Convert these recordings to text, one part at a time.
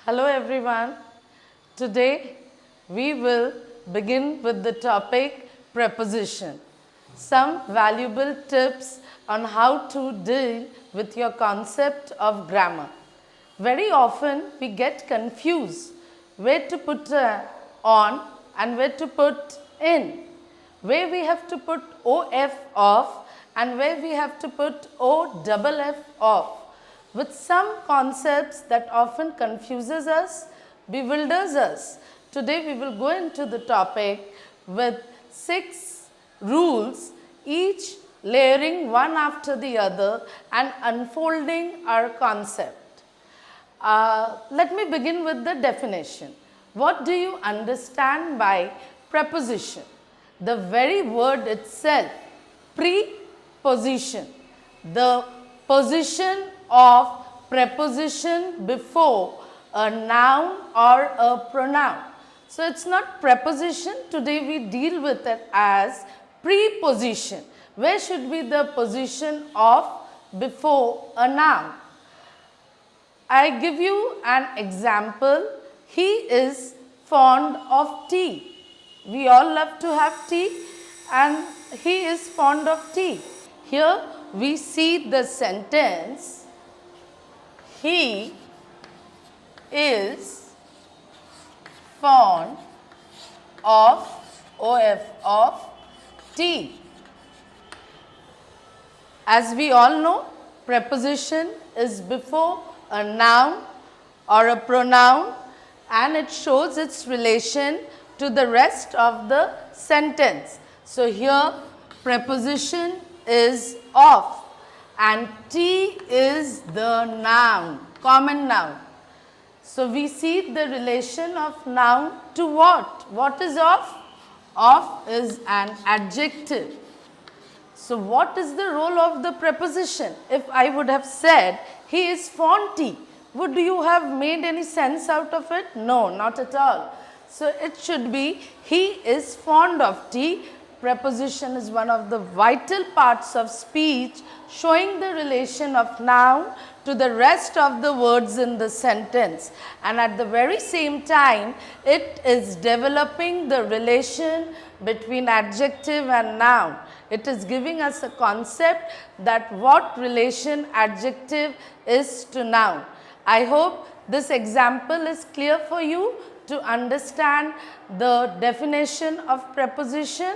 Hello everyone. Today we will begin with the topic preposition. Some valuable tips on how to deal with your concept of grammar. Very often we get confused where to put on and where to put in, where we have to put OF off and where we have to put OFF off, with some concepts that often confuses us, bewilders us. Today we will go into the topic with 6 rules, each layering one after the other and unfolding our concept. Let me begin with the definition. What do you understand by preposition? The very word itself, preposition, the position of preposition before a noun or a pronoun. So, it is not preposition, today we deal with it as preposition. Where should be the position of before a noun? I give you an example. He is fond of tea. We all love to have tea and he is fond of tea. Here we see the sentence, he is fond of tea. As we all know, preposition is before a noun or a pronoun and it shows its relation to the rest of the sentence. So, here preposition is of and tea is the noun, common noun. So, we see the relation of noun to what? What is of? Of is an adjective. So, what is the role of the preposition? If I would have said he is fonty, would you have made any sense out of it? No, not at all. So, it should be he is fond of tea. Preposition is one of the vital parts of speech, showing the relation of noun to the rest of the words in the sentence, and at the very same time it is developing the relation between adjective and noun. It is giving us a concept that what relation adjective is to noun. I hope this example is clear for you to understand the definition of preposition.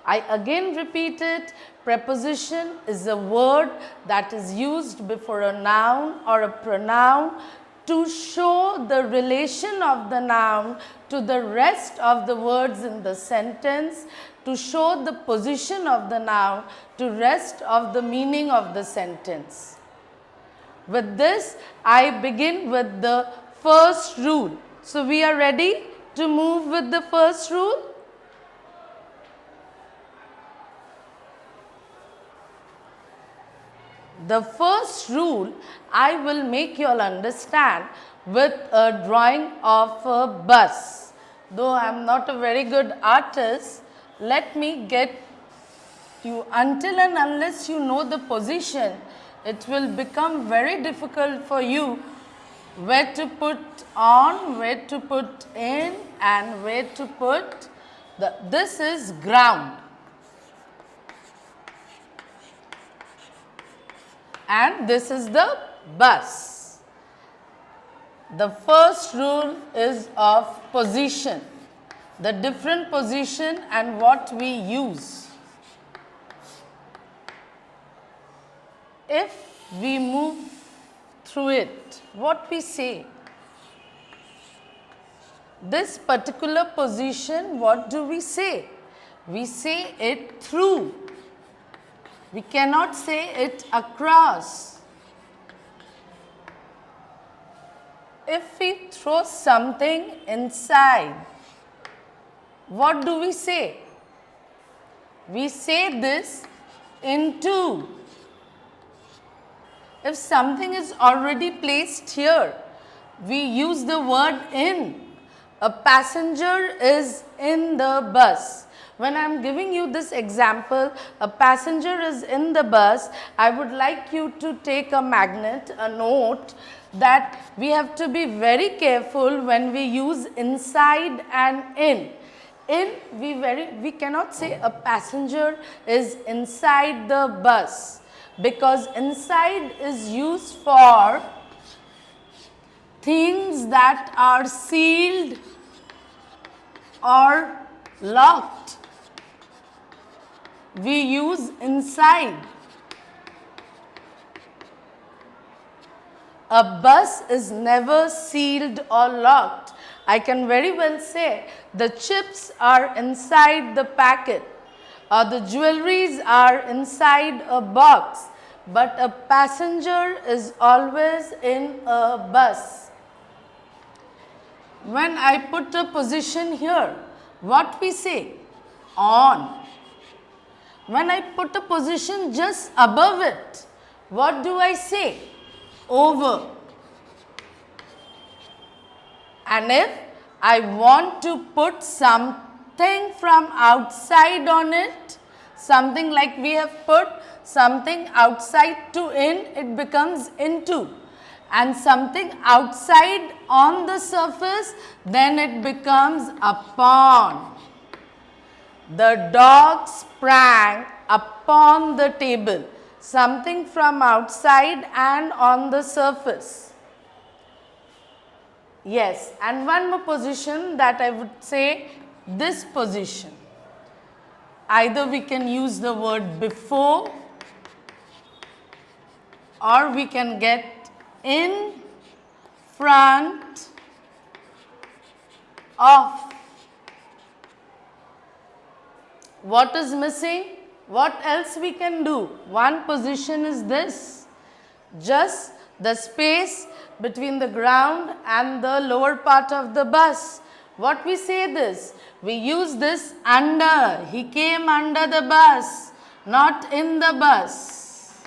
I again repeat it, preposition is a word that is used before a noun or a pronoun to show the relation of the noun to the rest of the words in the sentence, to show the position of the noun to rest of the meaning of the sentence. With this, I begin with the first rule. So, we are ready to move with the first rule. The first rule I will make you all understand with a drawing of a bus. Though I am not a very good artist, let me get you, until and unless you know the position, it will become very difficult for you where to put on, where to put in and where to put this is ground. And this is the bus. The first rule is of position, the different position and what we use. If we move through it, what we say? This particular position, what do we say? We say it through. We cannot say it across. If we throw something inside, what do we say? We say this into. If something is already placed here, we use the word in. A passenger is in the bus. When I am giving you this example, a passenger is in the bus, I would like you to take a magnet, a note, that we have to be very careful when we use inside and in. We cannot say a passenger is inside the bus, because inside is used for things that are sealed or locked. We use inside. A bus is never sealed or locked. I can very well say the chips are inside the packet or the jewelries are inside a box, but a passenger is always in a bus. When I put a position here, what we say? On. When I put a position just above it, what do I say? Over. And if I want to put something from outside on it, something like we have put something outside to in, it becomes into. And something outside on the surface, then it becomes upon. The dog sprang upon the table. Something from outside and on the surface. Yes, and one more position that I would say, this position. Either we can use the word before, or we can get in front of. What is missing? What else we can do? One position is this, just the space between the ground and the lower part of the bus. What we say this? We use this under. He came under the bus, not in the bus.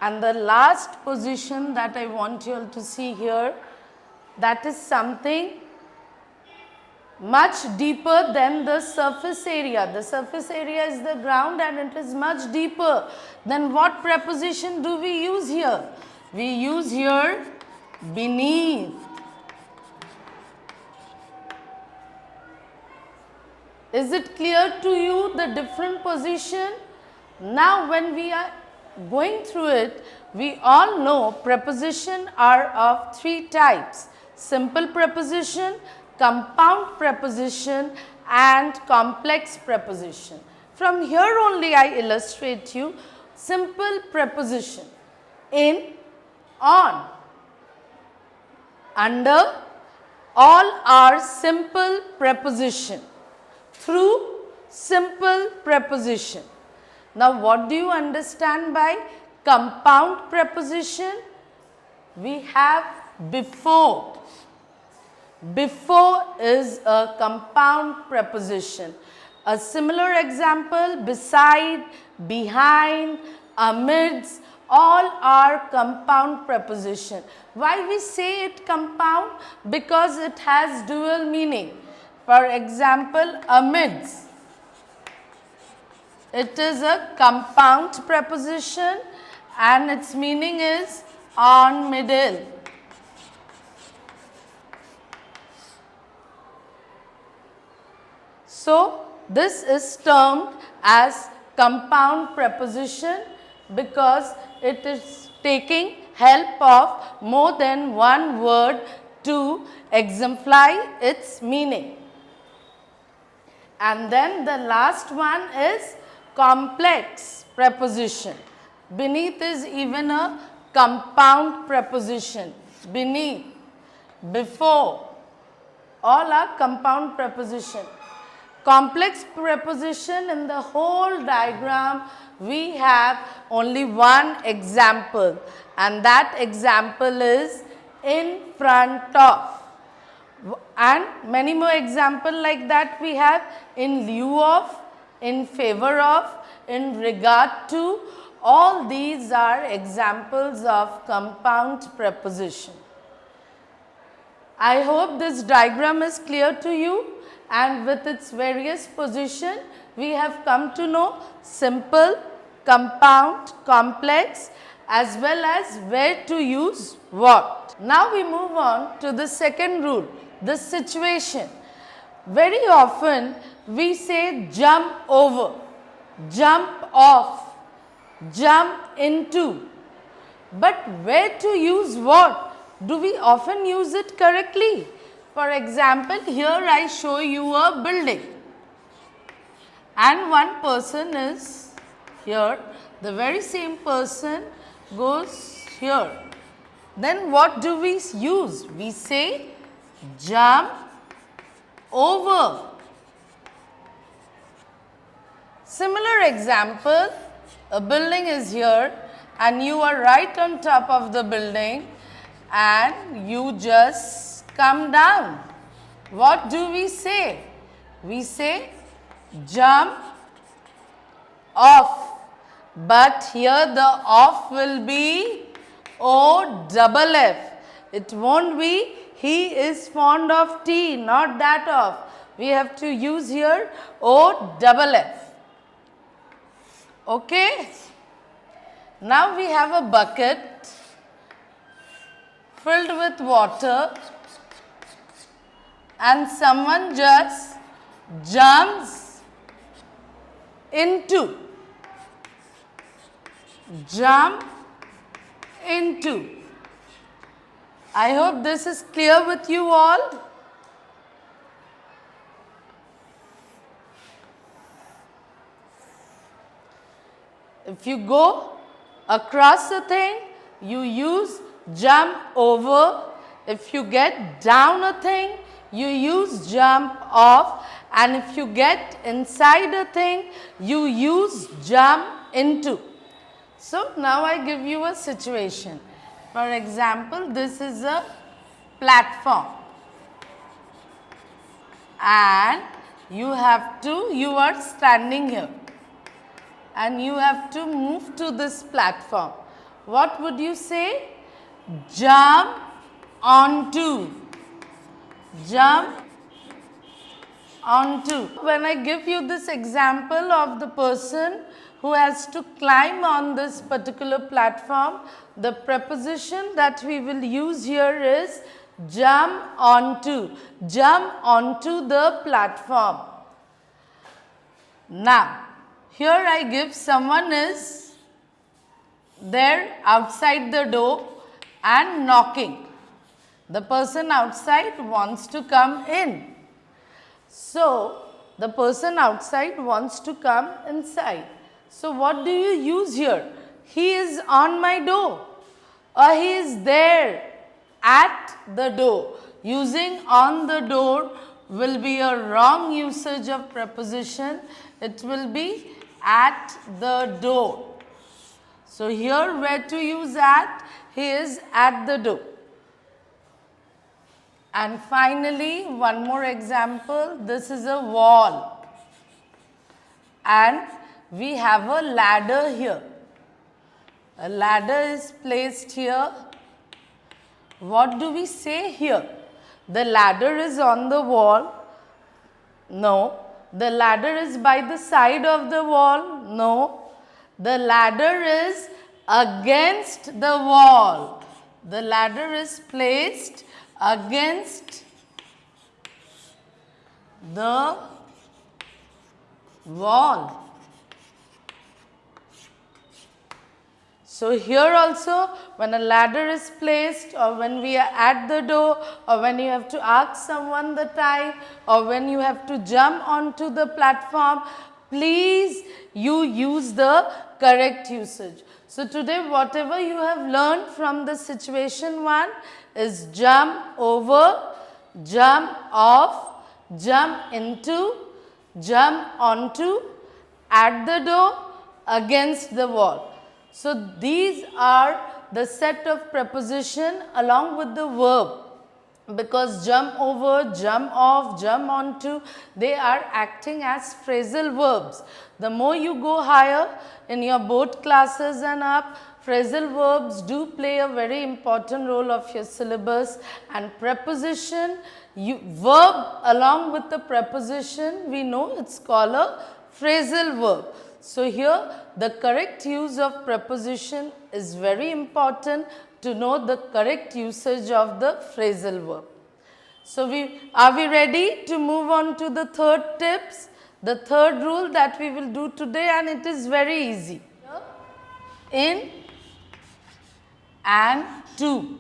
And the last position that I want you all to see here, that is something much deeper than the surface area. The surface area is the ground and it is much deeper. Then what preposition do we use here? We use here beneath. Is it clear to you the different position? Now when we are going through it, we all know preposition are of three types: simple preposition, compound preposition and complex preposition. From here only I illustrate you simple preposition: in, on, under, all are simple preposition. Through, simple preposition. Now what do you understand by compound preposition? We have before. Before is a compound preposition. A similar example: beside, behind, amidst, all are compound preposition. Why we say it compound? Because it has dual meaning. For example, amidst. It is a compound preposition and its meaning is on, middle. So this is termed as compound preposition because it is taking help of more than one word to exemplify its meaning. And then the last one is complex preposition. Beneath is even a compound preposition. Beneath, before, all are compound preposition. Complex preposition, in the whole diagram we have only one example, and that example is in front of. And many more examples like that we have: in lieu of, in favor of, in regard to. All these are examples of compound preposition. I hope this diagram is clear to you, and with its various position we have come to know simple, compound, complex as well as where to use what. Now we move on to the second rule, the situation. Very often we say jump over, jump off, jump into, but where to use what? Do we often use it correctly? For example, here I show you a building and one person is here, the very same person goes here. Then what do we use? We say jump over. Similar example, a building is here and you are right on top of the building and you just come down. What do we say? We say jump off, but here the off will be O-double-F. It won't be he is fond of tea, not that of. We have to use here O-double-F. Okay. Now we have a bucket filled with water and someone just jumps into. Jump into. I hope this is clear with you all. If you go across a thing, you use jump over. If you get down a thing, you use jump off. And if you get inside a thing, you use jump into. So now I give you a situation. For example, this is a platform and you are standing here and you have to move to this platform. What would you say? Jump onto. Jump onto. When I give you this example of the person who has to climb on this particular platform, the preposition that we will use here is jump onto. Jump onto the platform. Now, here I give someone is there outside the door and knocking. The person outside wants to come in. So, the person outside wants to come inside. So, what do you use here? He is on my door or he is there at the door. Using on the door will be a wrong usage of preposition. It will be at the door. So, here where to use at? He is at the door. And finally, one more example. This is a wall and we have a ladder here. A ladder is placed here. What do we say here? The ladder is on the wall. No. The ladder is by the side of the wall. No. The ladder is against the wall. The ladder is placed against the wall. So, here also when a ladder is placed or when we are at the door or when you have to ask someone the time or when you have to jump onto the platform, please you use the correct usage. So, today whatever you have learned from the situation 1 is jump over, jump off, jump into, jump onto, at the door, against the wall. So, these are the set of preposition along with the verb. because jump over, jump off, jump onto, they are acting as phrasal verbs. The more you go higher in your board classes and up, phrasal verbs do play a very important role of your syllabus, and preposition, verb along with the preposition, we know it's called a phrasal verb. So here the correct use of preposition is very important to know the correct usage of the phrasal verb. So are we ready to move on to the third tips? The third rule that we will do today, and it is very easy. In and to.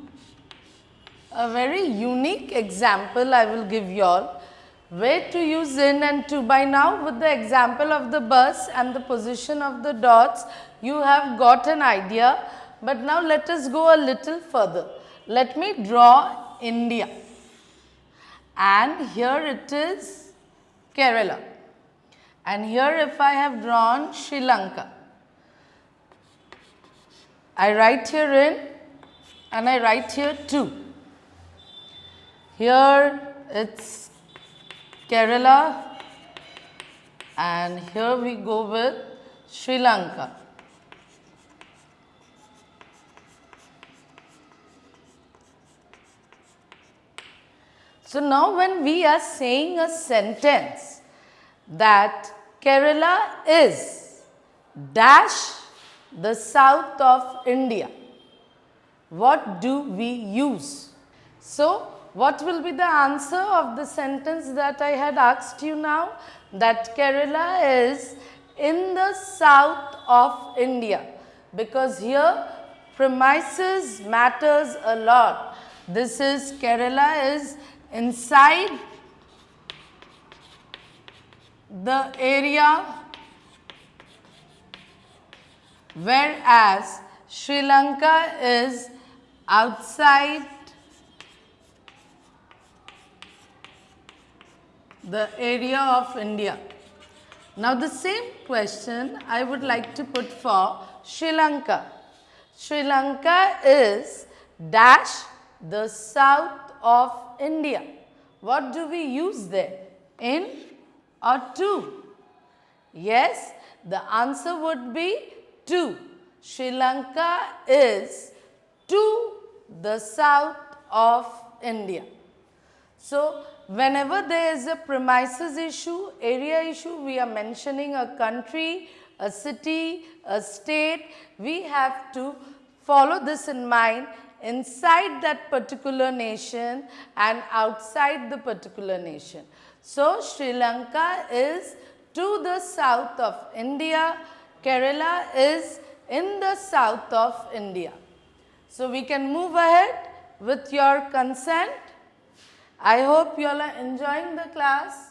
A very unique example I will give you all. Where to use in and to. By now, with the example of the bus and the position of the dots, you have got an idea. But now let us go a little further. Let me draw India. And here it is Kerala. And here if I have drawn Sri Lanka, I write here in and I write here to. Here it's Kerala and here we go with Sri Lanka. So now when we are saying a sentence that Kerala is dash the south of India, what do we use? So what will be the answer of the sentence that I had asked you now? That Kerala is in the south of India, because here premises matters a lot. This is Kerala is inside the area, whereas Sri Lanka is outside the area of India. Now the same question I would like to put for Sri Lanka. Sri Lanka is dash the south of India. What do we use there? In or to? Yes, the answer would be to. Sri Lanka is to the south of India. So whenever there is a premises issue, area issue, we are mentioning a country, a city, a state, we have to follow this in mind inside that particular nation and outside the particular nation. So Sri Lanka is to the south of India, Kerala is in the south of India. So we can move ahead with your consent. I hope you all are enjoying the class.